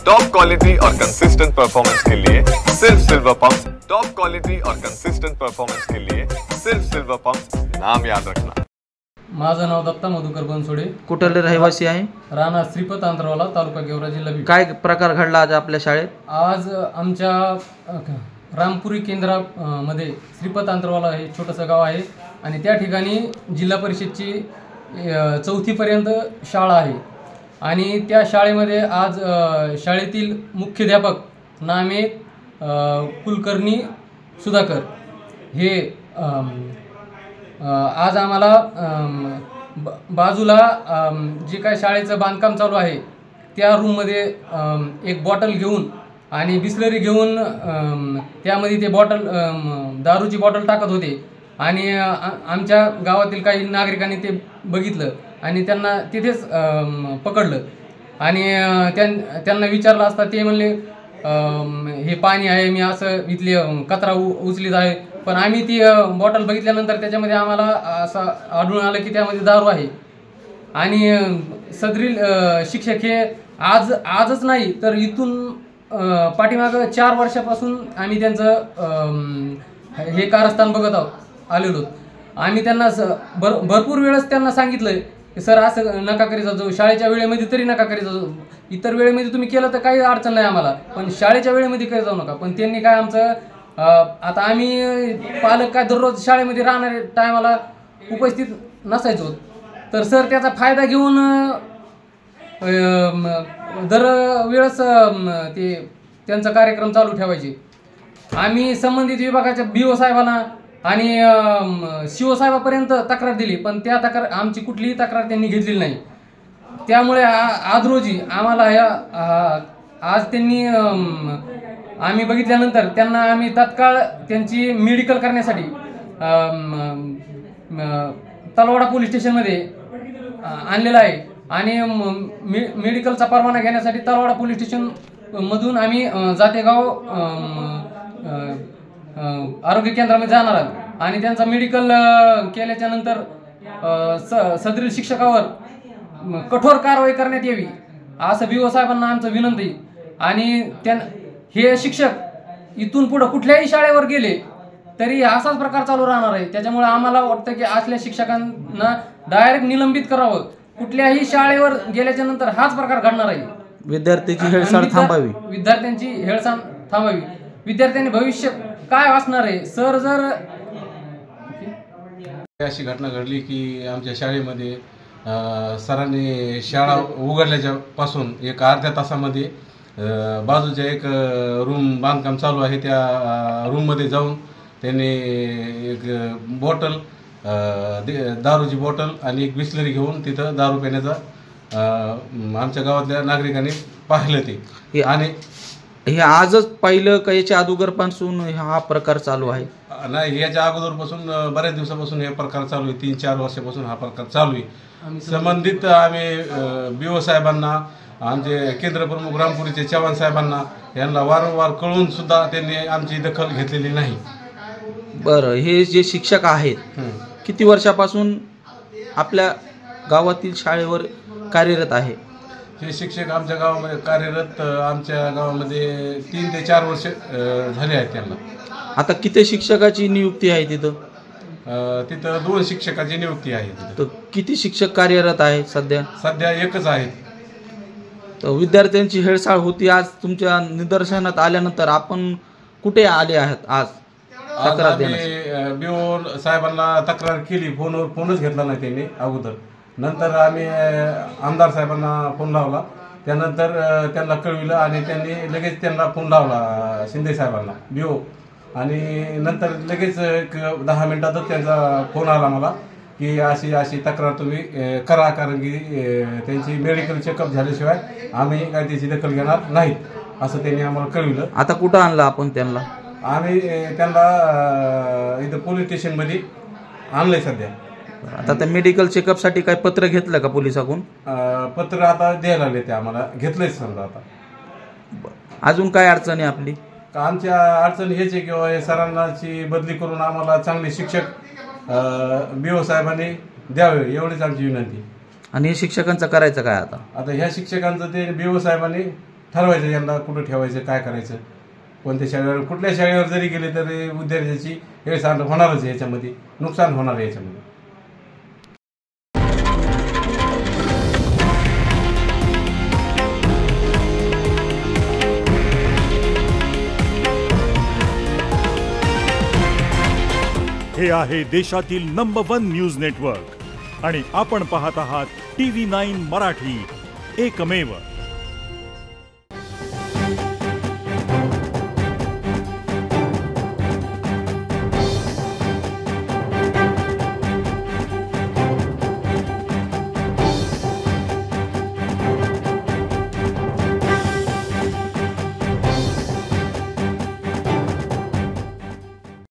Top quality और consistent performance के लिए सिर्फ सिल्वर पंप्स। टॉप क्वालिटी और कंसिस्टेंट परफॉर्मेंस के लिए सिर्फ सिल्वर पंप्स, नाम याद रखना। माझं नाव दत्ता मधुकर बनसोडे, कुठले रहिवासी आहे? राणा श्रीपत आंतरवाला, तालुका गेवरा, जिल्हा बीड। काय प्रकार घडला आज आपल्या शाळेत? आज आमच्या रामपुरी केंद्रामध्ये श्रीपत आंतरवाला हे छोटंसं गाव आहे आणि त्या ठिकाणी जिल्हा परिषदची 4थी पर्यंत शाळा आहे आणि त्या शाळेमध्ये आज शाळेतील मुख्याध्यापक नामे कुलकर्णी सुधाकर हे आज आम्हाला बाजूला जे काय शाळेचं बांधकाम चालू आहे त्या रूममध्ये एक बॉटल घेऊन आणि बिस्लरी घेऊन त्यामध्ये ते बॉटल दारूची बॉटल टाकत होते आणि आमच्या गावातील काही नागरिकांनी ते बघितलं आणि त्यांना तिथेच पकडलं आणि त्यांना विचारलं असता ते म्हणले हे पाणी आहे, मी असं इथली कचरा उचलीत आहे। पण आम्ही ती बॉटल बघितल्यानंतर त्याच्यामध्ये आम्हाला असं आढळून आलं की त्यामध्ये दारू आहे आणि सदरील शिक्षक हे आजच नाही तर इथून पाठीमागं 4 वर्षापासून आम्ही त्यांचं हे कारस्थान बघत आलेलो। आम्ही त्यांना भरपूर वेळेस त्यांना सांगितलंय की सर असं नका करीत जाऊ, शाळेच्या वेळेमध्ये तरी नका करीत जाऊ, इतर वेळेमध्ये तुम्ही केलं तर काही अडचण नाही आम्हाला, पण शाळेच्या वेळेमध्ये करीत जाऊ नका। पण त्यांनी काय आमचं आता आम्ही पालक काय दररोज शाळेमध्ये राहणारे टायमाला उपस्थित नसायचो, तर सर त्याचा फायदा घेऊन दर वेळेस ते त्यांचा कार्यक्रम चालू ठेवायचे। आम्ही संबंधित विभागाच्या BO साहेबांना आणि CO साहेबापर्यंत तक्रार दिली, पण त्या आमची कुठलीही तक्रार त्यांनी घेतलेली नाही। त्यामुळे आज रोजी आम्हाला आज त्यांनी आम्ही बघितल्यानंतर त्यांना आम्ही तात्काळ त्यांची मेडिकल करण्यासाठी तलवाडा पोलीस स्टेशनमध्ये आणलेलं आहे आणि मेडिकलचा परवाना घेण्यासाठी तलवाडा पोलीस स्टेशन मधून आम्ही जातेगाव आरोग्य केंद्रामध्ये जाणार आहोत आणि त्यांचा मेडिकल केल्याच्या नंतर सदरील शिक्षकावर कठोर कारवाई करण्यात यावी असं BO साहेबांना आमचं विनंती। आणि हे शिक्षक इथून पुढे कुठल्याही शाळेवर गेले तरी असाच प्रकार चालू राहणार आहे। त्याच्यामुळे आम्हाला वाटतं की असल्या शिक्षकांना डायरेक्ट निलंबित करावं, कुठल्याही शाळेवर गेल्याच्या नंतर हाच प्रकार घडणार आहे। विद्यार्थ्यांची हेळसांड थांबावी, विद्यार्थ्यांनी भविष्य काय असणार आहे। सर जर अशी घटना घडली की आमच्या शाळेमध्ये सरांनी शाळा उघडल्याच्या पासून एक अर्ध्या तासामध्ये बाजूच्या एक रूम बांधकाम चालू आहे त्या रूममध्ये जाऊन त्यांनी एक बॉटल दारूची बॉटल आणि एक बिस्लरी घेऊन तिथं दारू पिण्याचा आमच्या गावातल्या नागरिकांनी पाहिलं ते। आणि हे आजच पाहिलं का याच्या अगोदरपासून हा प्रकार चालू आहे? नाही, याच्या अगोदरपासून बऱ्याच दिवसापासून हे प्रकार चालू आहे, 3-4 वर्षापासून हा प्रकार चालू आहे। संबंधित आम्ही BO साहेबांना, आमचे केंद्रप्रमुख रामपुरीचे चव्हाण साहेबांना यांना वारंवार कळून सुद्धा त्यांनी आमची दखल घेतलेली नाही। बरं, हे जे शिक्षक आहेत किती वर्षापासून आपल्या गावातील शाळेवर कार्यरत आहे? हे शिक्षक आमच्या गावामध्ये कार्यरत आमच्या गावामध्ये 3 ते 4 वर्ष झाले आहेत त्यांना। आता किती शिक्षकाची नियुक्ती आहे तिथं? तिथं 2 शिक्षकाची नियुक्ती आहे। तर किती शिक्षक कार्यरत आहे सध्या? सध्या एकच आहे। तर विद्यार्थ्यांची हेळसाळ होती आज तुमच्या निदर्शनात आल्यानंतर आपण कुठे आले आहात आज? BO साहेबांना तक्रार केली, फोनच घेतला नाही त्यांनी अगोदर। नंतर आम्ही आमदार साहेबांना फोन लावला, त्यानंतर त्यांना कळविलं आणि त्यांनी लगेच त्यांना फोन लावला शिंदे साहेबांना BO आणि नंतर लगेच 10 मिनिटातच त्यांचा फोन आला मला की अशी तक्रार तुम्ही करा, कारण की त्यांची मेडिकल चेकअप झाल्याशिवाय आम्ही काय त्याची दखल घेणार नाहीत असं त्यांनी आम्हाला कळविलं। आता कुठं आणलं आपण त्यांना? आम्ही त्यांना इथं पोलीस स्टेशनमध्ये आणलंय सध्या। आता त्या मेडिकल चेकअपसाठी काय पत्र घेतलं का पोलिसाकडून? पत्र आता द्यायला लागले ते आम्हाला, घेतलंच समजा। आता अजून काय अडचण आहे आपली? आमच्या अडचण हेच आहे की सरांची बदली करून आम्हाला चांगले शिक्षक BO साहेबांनी द्यावे, एवढीच आमची विनंती। आणि हे शिक्षकांचं करायचं काय आता? आता ह्या शिक्षकांचं ते BO साहेबांनी ठरवायचं यांना कुठं ठेवायचं, काय करायचं, कोणत्या शाळेवर, कुठल्या शाळेवर जरी गेले तरी विद्यार्थ्याची हेळसांड होणारच आहे, याच्यामध्ये नुकसान होणार आहे याच्यामध्ये. हे आहे देशातील नंबर 1 न्यूज नेटवर्क आणि आपण पाहत आहात TV9 मराठी, एकमेव.